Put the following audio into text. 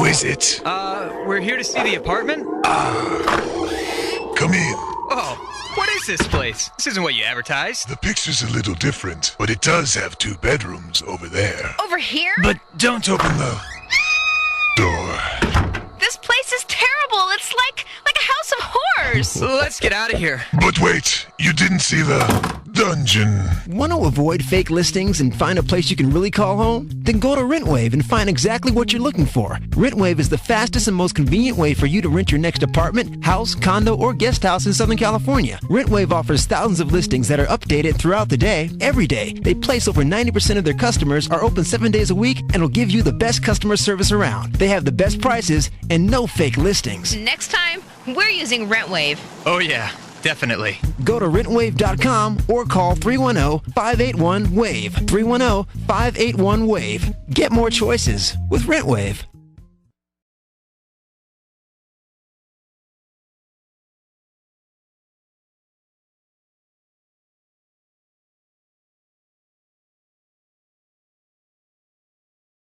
is it? We're here to see the apartment? Come in. Oh, what is this place? This isn't what you advertised. The picture's a little different, but it does have 2 bedrooms over there. Over here? But don't open the door. This place is terrible. It's like a house of horrors. Let's get out of here. But wait, you didn't see the dungeon. Want to avoid fake listings and find a place you can really call home? Then go to RentWave and find exactly what you're looking for. RentWave is the fastest and most convenient way for you to rent your next apartment, house, condo, or guest house in Southern California. RentWave offers thousands of listings that are updated throughout the day, every day. They place over 90% of their customers, are open 7 days a week, and will give you the best customer service around. They have the best prices and no fake listings. Next time, we're using RentWave. Oh, yeah, definitely. Go to rentwave.com or call 310-581-WAVE. 310-581-WAVE. Get more choices with RentWave.